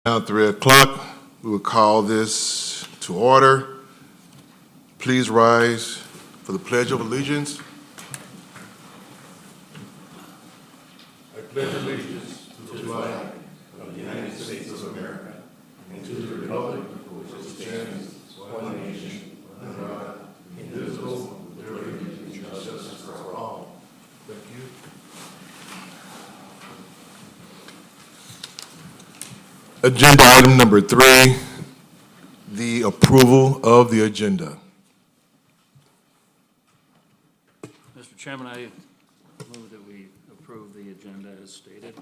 Now 3 o'clock, we will call this to order. Please rise for the Pledge of Allegiance. I pledge allegiance to the flag of the United States of America and to the republic for which it stands, one nation, under God, indivisible, with liberty and justice for all. Thank you. Agenda item number 3, the approval of the agenda. Mr. Chairman, I move that we approve the agenda as stated.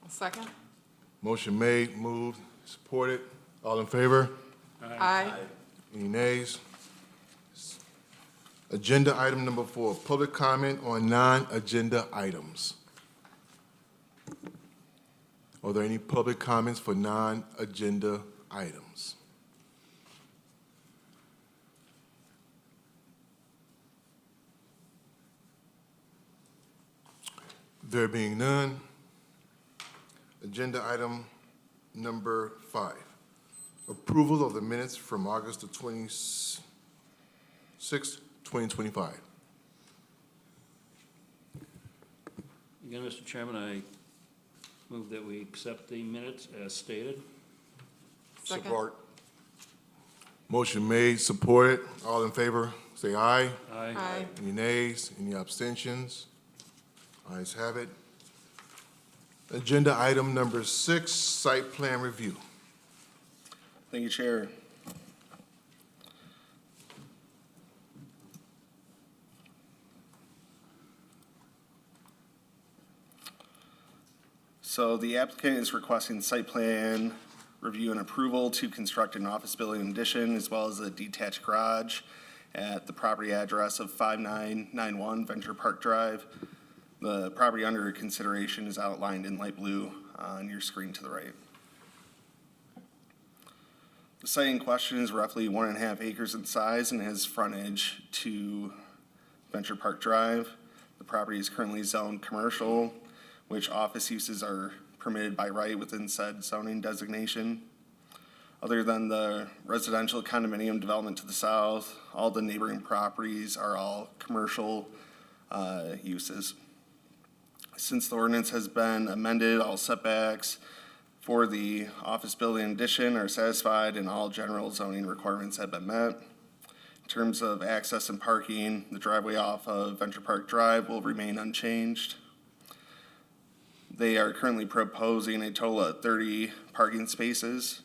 Second. Motion made, moved, supported. All in favor? Aye. Any nays? Agenda item number 4, public comment on non-agenda items. Are there any public comments for non-agenda items? There being none, agenda item number 5, approval of the minutes from August the 26th, 2025. Again, Mr. Chairman, I move that we accept the minutes as stated. Second. Support. Motion made, supported. All in favor, say aye. Aye. Aye. Any nays? Any abstentions? Ayes have it. Agenda item number 6, site plan review. Thank you, Chair. So the applicant is requesting site plan review and approval to construct an office building addition as well as a detached garage at the property address of 5991 Venture Park Drive. The property under consideration is outlined in light blue on your screen to the right. The site in question is roughly 1.5 acres in size and has frontage to Venture Park Drive. The property is currently zoned commercial, which office uses are permitted by right within said zoning designation. Other than the residential condominium development to the south, all the neighboring properties are all commercial uses. Since the ordinance has been amended, all setbacks for the office building addition are satisfied and all general zoning requirements have been met. In terms of access and parking, the driveway off of Venture Park Drive will remain unchanged. They are currently proposing a total of 30 parking spaces,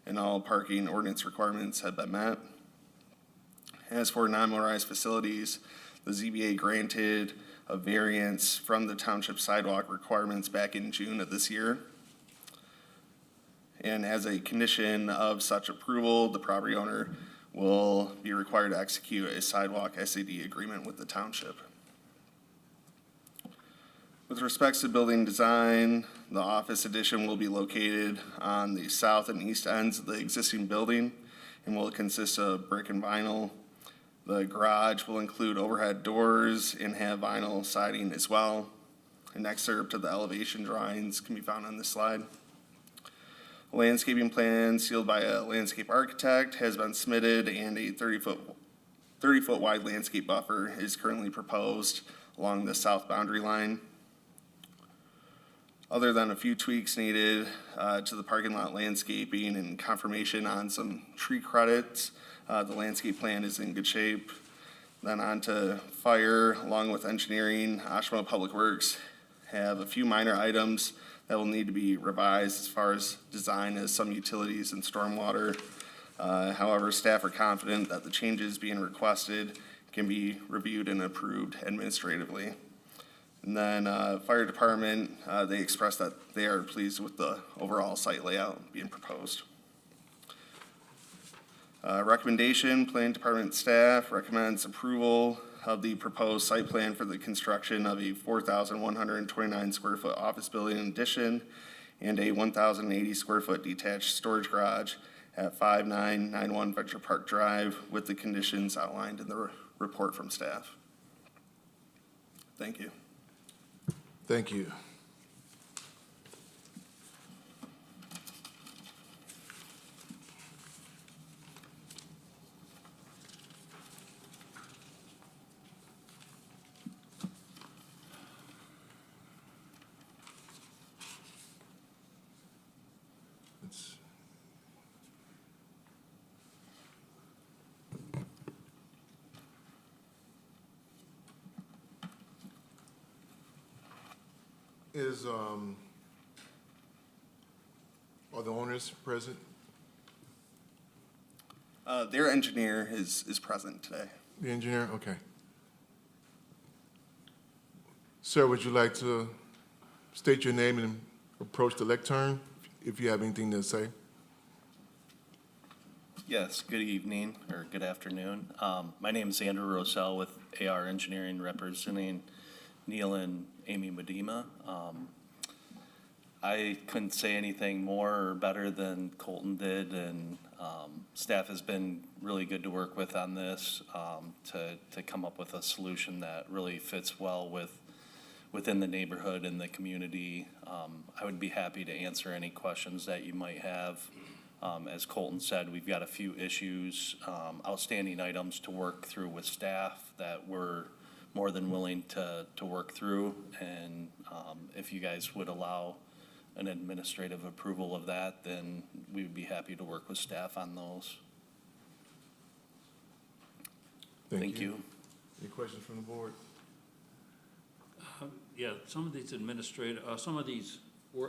and all parking ordinance requirements have been met. As for non-motorized facilities, the ZBA granted a variance from the township sidewalk requirements back in June of this year. And as a condition of such approval, the property owner will be required to execute a sidewalk SAD agreement with the township. With respects to building design, the office addition will be located on the south and east ends of the existing building and will consist of brick and vinyl. The garage will include overhead doors and have vinyl siding as well. An excerpt of the elevation drawings can be found on this slide. A landscaping plan sealed by a landscape architect has been submitted, and a 30-foot wide landscape buffer is currently proposed along the south boundary line. Other than a few tweaks needed to the parking lot landscaping and confirmation on some tree credits, the landscape plan is in good shape. Then on to fire, along with engineering, Oshtemo Public Works have a few minor items that will need to be revised as far as design as some utilities and stormwater. However, staff are confident that the changes being requested can be reviewed and approved administratively. And then fire department, they expressed that they are pleased with the overall site layout being proposed. Recommendation, planning department staff recommends approval of the proposed site plan for the construction of a 4,129 square foot office building addition and a 1,080 square foot detached storage garage at 5991 Venture Park Drive with the conditions outlined in the report from staff. Thank you. Thank you. variance. Are the owners present? Their engineer is present today. The engineer, okay. Sir, would you like to state your name and approach the lectern if you have anything to say? Yes, good evening, or good afternoon. My name is Andrew Rosell with AR Engineering, representing Neil and Amy Medema. I couldn't say anything more or better than Colton did, and staff has been really good to work with on this, to come up with a solution that really fits well within the neighborhood and the community. I would be happy to answer any questions that you might have. As Colton said, we've got a few issues, outstanding items to work through with staff that we're more than willing to work through. And if you guys would allow an administrative approval of that, then we would be happy to work with staff on those. Thank you. Any questions from the board? Yeah, some of these some of these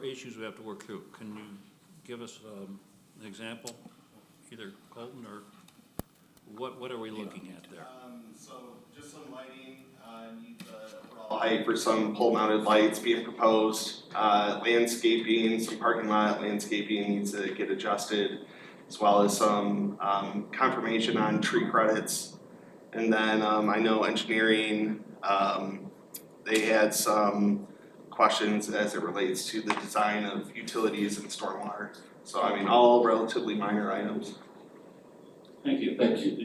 issues we have to work through. Can you give us an example, either Colton or what are we looking at there? So just some lighting, needs overall height for some pole-mounted lights being proposed. Landscaping, some parking lot landscaping needs to get adjusted, as well as some confirmation on tree credits. And then I know engineering, they had some questions as it relates to the design of utilities and stormwater. So I mean, all relatively minor items. Thank you. Thank you.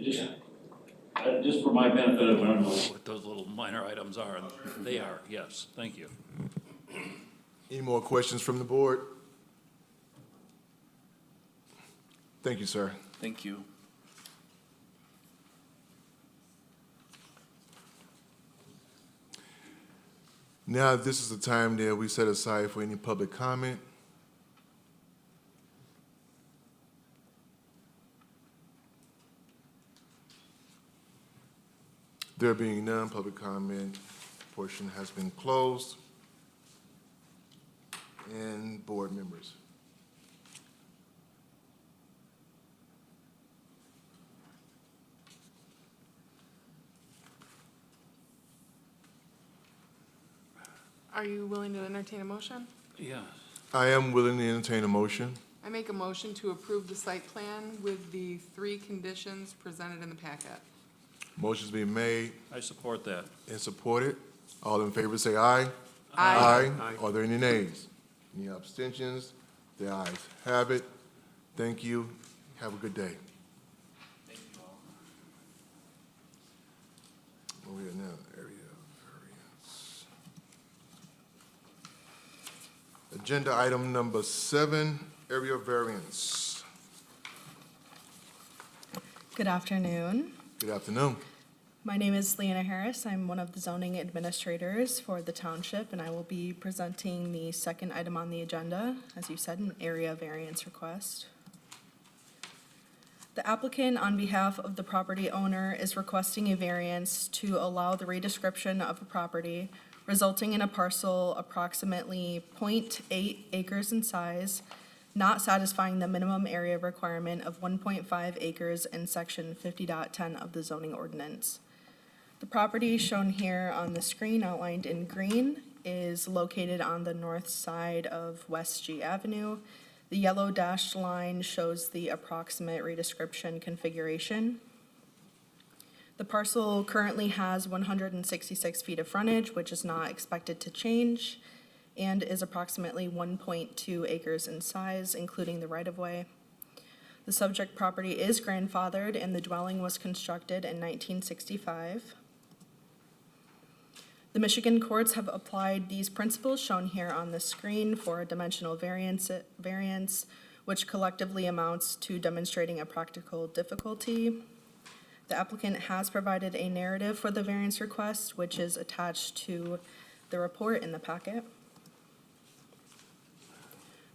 Just for my benefit, I want to know what those little minor items are, and they are, yes, thank you. Any more questions from the board? Thank you, sir. Thank you. Now, this is the time that we set aside for any public comment. There being none, public comment portion has been closed. And board members. Are you willing to entertain a motion? Yeah, I am willing to entertain a motion. I make a motion to approve the site plan with the 3 conditions presented in the packet. Motion's been made I support that. and supported. All in favor say aye. Aye. Are there any nays? Any abstentions? The ayes have it. Thank you. Have a good day. Thank you all. Where we at now? Area variance. Agenda item number 7, area variance. Good afternoon. Good afternoon. My name is Leanna Harris. I'm one of the zoning administrators for the township, and I will be presenting the second item on the agenda, as you said, an area variance request. The applicant, on behalf of the property owner, is requesting a variance to allow the redescription of a property resulting in a parcel approximately 0.8 acres in size, not satisfying the minimum area requirement of 1.5 acres in section 50.10 of the zoning ordinance. The property shown here on the screen, outlined in green, is located on the north side of West G Avenue. The yellow dashed line shows the approximate redescription configuration. The parcel currently has 166 feet of frontage, which is not expected to change, and is approximately 1.2 acres in size, including the right-of-way. The subject property is grandfathered, and the dwelling was constructed in 1965. The Michigan courts have applied these principles shown here on the screen for a dimensional variance, which collectively amounts to demonstrating a practical difficulty. The applicant has provided a narrative for the variance request, which is attached to the report in the packet.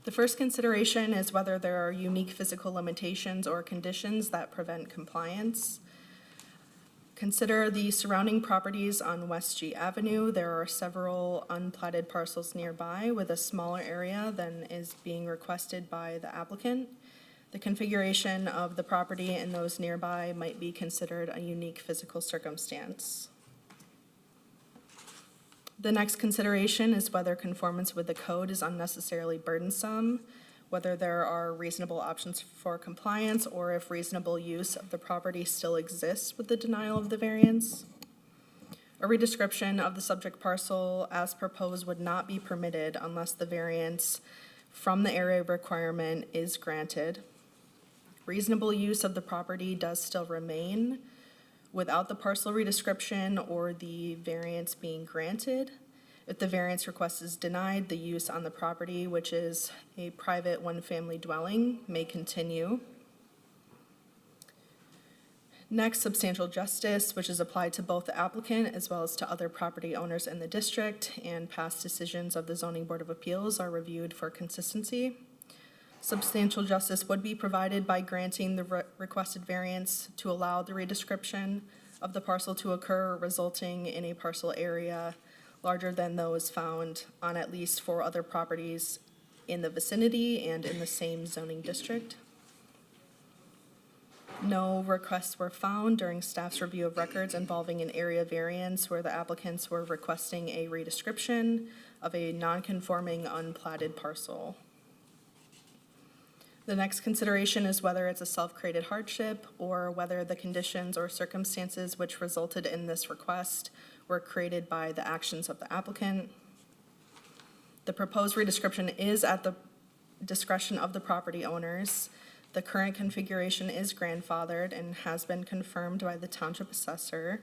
The first consideration is whether there are unique physical limitations or conditions that prevent compliance. Consider the surrounding properties on West G Avenue. There are several unplatted parcels nearby with a smaller area than is being requested by the applicant. The configuration of the property and those nearby might be considered a unique physical circumstance. The next consideration is whether conformance with the code is unnecessarily burdensome, whether there are reasonable options for compliance, or if reasonable use of the property still exists with the denial of the variance. A redescription of the subject parcel as proposed would not be permitted unless the variance from the area requirement is granted. Reasonable use of the property does still remain without the parcel redescription or the variance being granted. If the variance request is denied, the use on the property, which is a private one-family dwelling, may continue. Next, substantial justice, which is applied to both the applicant as well as to other property owners in the district, and past decisions of the Zoning Board of Appeals are reviewed for consistency. Substantial justice would be provided by granting the requested variance to allow the redescription of the parcel to occur, resulting in a parcel area larger than those found on at least 4 other properties in the vicinity and in the same zoning district. No requests were found during staff's review of records involving an area variance where the applicants were requesting a redescription of a non-conforming unplatted parcel. The next consideration is whether it's a self-created hardship or whether the conditions or circumstances which resulted in this request were created by the actions of the applicant. The proposed redescription is at the discretion of the property owners. The current configuration is grandfathered and has been confirmed by the township assessor.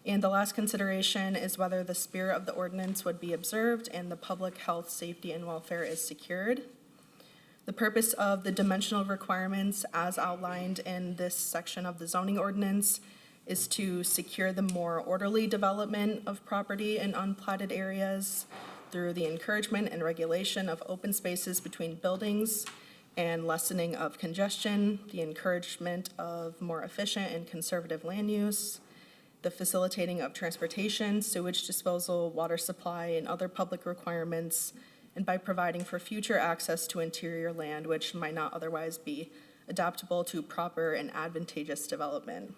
And the last consideration is whether the spirit of the ordinance would be observed and the public health, safety, and welfare is secured. The purpose of the dimensional requirements as outlined in this section of the zoning ordinance is to secure the more orderly development of property in unplatted areas through the encouragement and regulation of open spaces between buildings and lessening of congestion, the encouragement of more efficient and conservative land use, the facilitating of transportation, sewage disposal, water supply, and other public requirements, and by providing for future access to interior land which might not otherwise be adaptable to proper and advantageous development.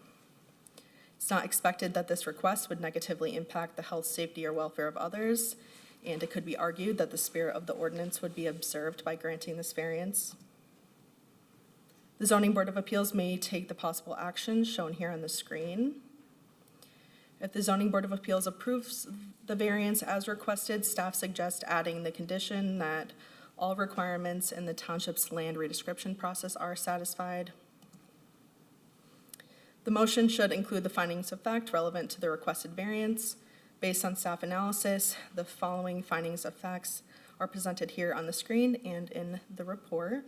It's not expected that this request would negatively impact the health, safety, or welfare of others, and it could be argued that the spirit of the ordinance would be observed by granting this variance. The Zoning Board of Appeals may take the possible actions shown here on the screen. If the Zoning Board of Appeals approves the variance as requested, staff suggests adding the condition that all requirements in the township's land redescription process are satisfied. The motion should include the findings of fact relevant to the requested variance. Based on staff analysis, the following findings of facts are presented here on the screen and in the report.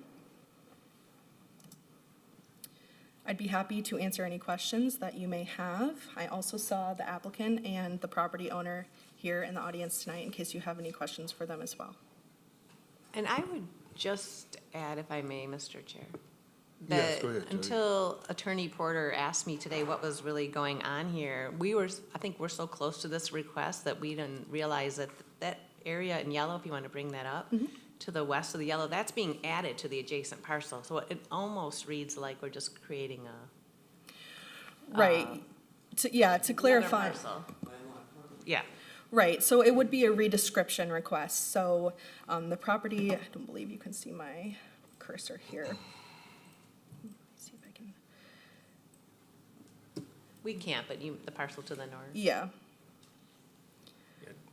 I'd be happy to answer any questions that you may have. I also saw the applicant and the property owner here in the audience tonight in case you have any questions for them as well. And I would just add, if I may, Mr. Chair, Yes, that go ahead, Jody. until Attorney Porter asked me today what was really going on here, I think we're so close to this request that we didn't realize that that area in yellow, if you want to bring that up, to the west of the yellow, that's being added to the adjacent parcel. So it almost reads like we're just creating a. Right. To another clarify. parcel. Yeah. Right, so it would be a redescription request. So the property, I don't believe you can see my cursor here. Let me see if I can. We can't, but the parcel to the north. Yeah.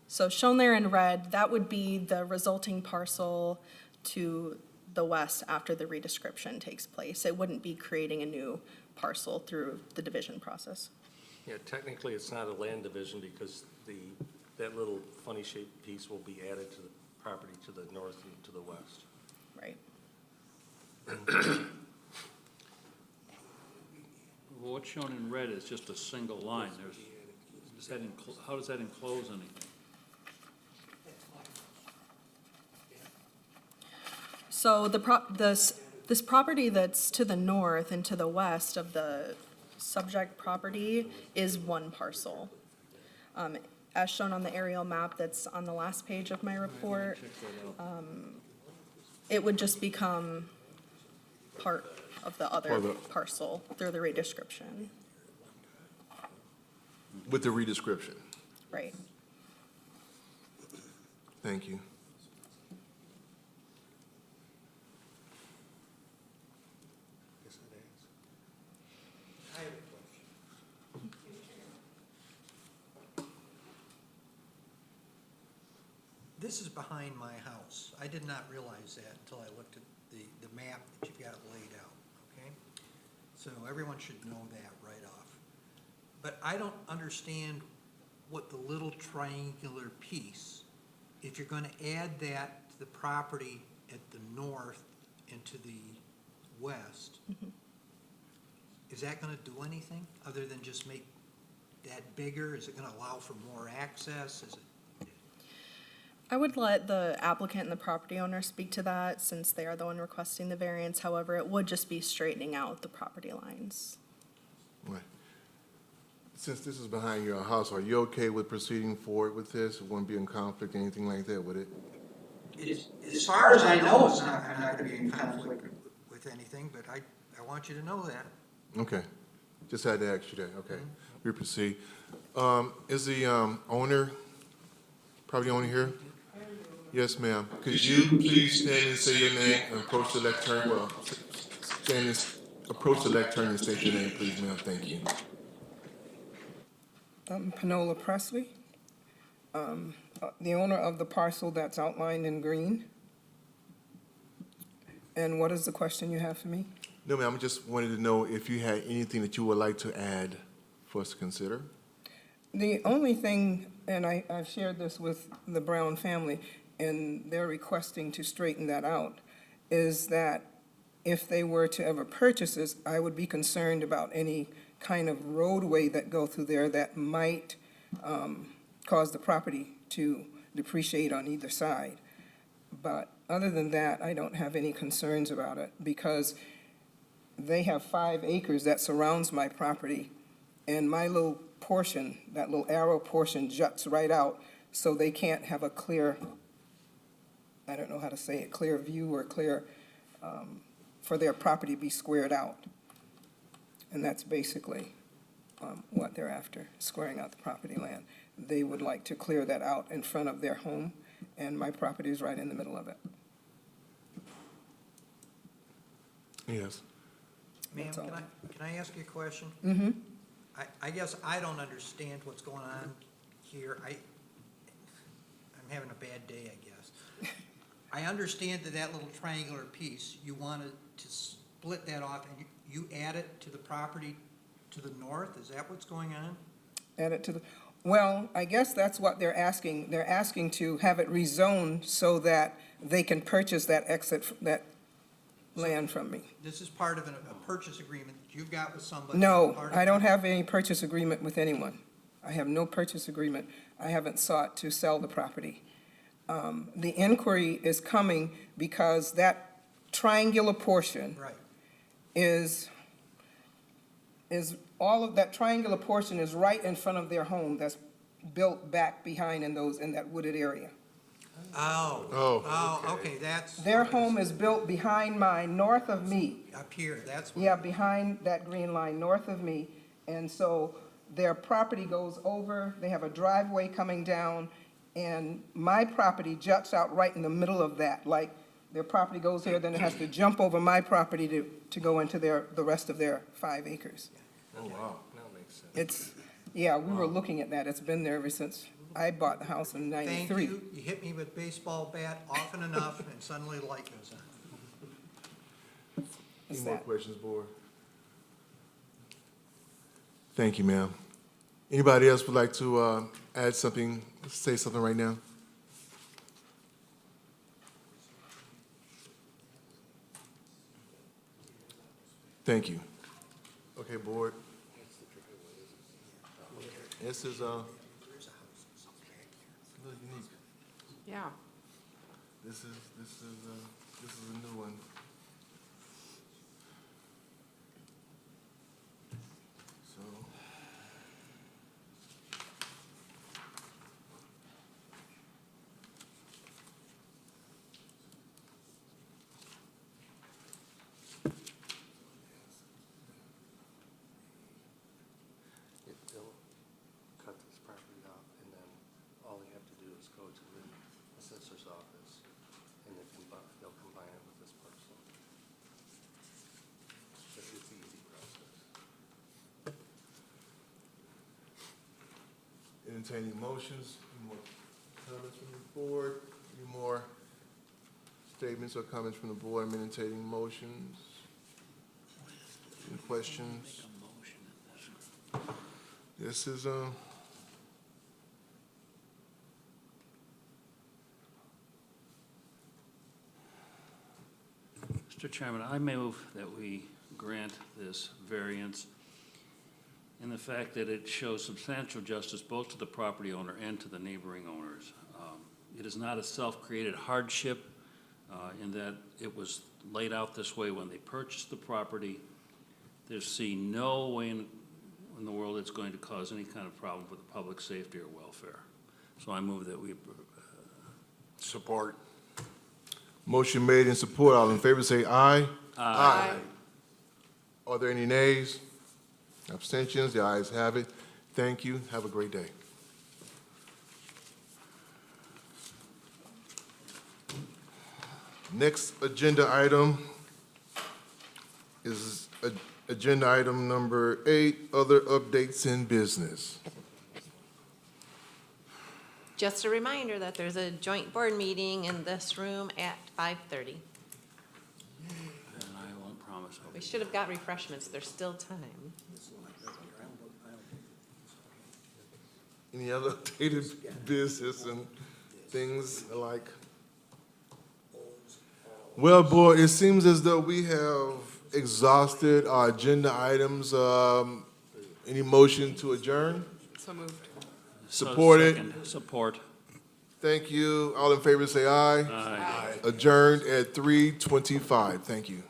So shown there in red, that would be the resulting parcel to the west after the redescription takes place. It wouldn't be creating a new parcel through the division process. Yeah, technically, it's not a land division because that little funny shaped piece will be added to the property to the north and to the west. Right. Well, what's shown in red is just a single line. How does that enclose anything? So this property that's to the north and to the west of the subject property is one parcel. As shown on the aerial map that's on the last page of my report, it would just become part of the other parcel through the redescription. With the redescription. Right. Thank you. I have a question. This is behind my house. I did not realize that until I looked at the map that you've got laid out, okay? So everyone should know that right off. But I don't understand what the little triangular piece, if you're gonna add that to the property at the north and to the west, is that gonna do anything other than just make that bigger? Is it gonna allow for more access? Is it? I would let the applicant and the property owner speak to that since they are the one requesting the variance. However, it would just be straightening out the property lines. Right. Since this is behind your house, are you okay with proceeding forward with this? It wouldn't be in conflict, anything like that, would it? As far as I know, I'm not gonna be in conflict with anything, but I want you to know that. Okay. Just had to ask you that. Okay. We proceed. Is the owner, property owner here? Yes, ma'am. Could you please stand and say your name and approach the lectern? Well, stand and approach the lectern and state your name, please, ma'am. Thank you. Panola Presley, the owner of the parcel that's outlined in green. And what is the question you have for me? No, ma'am, I just wanted to know if you had anything that you would like to add for us to consider. The only thing, and I've shared this with the Brown family, and they're requesting to straighten that out, is that if they were to ever purchase this, I would be concerned about any kind of roadway that go through there that might cause the property to depreciate on either side. But other than that, I don't have any concerns about it because they have 5 acres that surrounds my property, and my little portion, that little arrow portion juts right out, so they can't have a clear, I don't know how to say it, clear view or clear, for their property to be squared out. And that's basically what they're after, squaring out the property land. They would like to clear that out in front of their home, and my property is right in the middle of it. Yes. Ma'am, That's all. can I ask you a question? Mm-hmm. I guess I don't understand what's going on here. I'm having a bad day, I guess. I understand that little triangular piece, you wanted to split that off and you add it to the property to the north? Is that what's going on? Add it to the, well, I guess that's what they're asking. They're asking to have it rezoned so that they can purchase that that land from me. This is part of a purchase agreement that you've got with somebody? No, part of- I don't have any purchase agreement with anyone. I have no purchase agreement. I haven't sought to sell the property. The inquiry is coming because that triangular portion Right. is all of that triangular portion is right in front of their home that's built back behind in that wooded area. Okay, that's. Their home is built behind mine, north of me. Up here, that's. what- Yeah, behind that green line, north of me. And so their property goes over, they have a driveway coming down, and my property juts out right in the middle of that. Like, their property goes here, then it has to jump over my property to go into the rest of their 5 acres. Oh, wow. Now it makes sense. It's, yeah, we were looking at that. It's been there ever since I bought the house in Thank 93. you. You hit me with a baseball bat often enough and suddenly the light goes on. It's Any more that. questions, board? Thank you, ma'am. Anybody else would like to add something, say something right now? Thank you. Okay, board. This is, a little unique. Yeah. This is, This is a new one. So. They'll cut this property off, and then all they have to do is go to the assessor's office, and they'll combine it with this parcel. It's the easy process. Entertaining motions, any more comments from the board? Any more statements or comments from the board? I'm entertaining motions. Any questions? This is, Mr. Chairman, I move that we grant this variance in the fact that it shows substantial justice both to the property owner and to the neighboring owners. It is not a self-created hardship in that it was laid out this way when they purchased the property. There's no way in the world it's going to cause any kind of problem for the public safety or welfare. So I move that we support. Motion made in support. All in favor say aye. Aye. Are there any nays? Abstentions? The ayes have it. Thank you. Have a great day. Next agenda item is agenda item number 8, other updates in business. Just a reminder that there's a joint board meeting in this room at 5:30. and I won't promise. I'll We be- should have got refreshments, there's still time. Any other updated business and things alike? Well, board, it seems as though we have exhausted our agenda items. Any motion to adjourn? So moved. Supported. Second. Support. Thank you. All in favor say aye. Aye. Adjourned at 3:25. Thank you.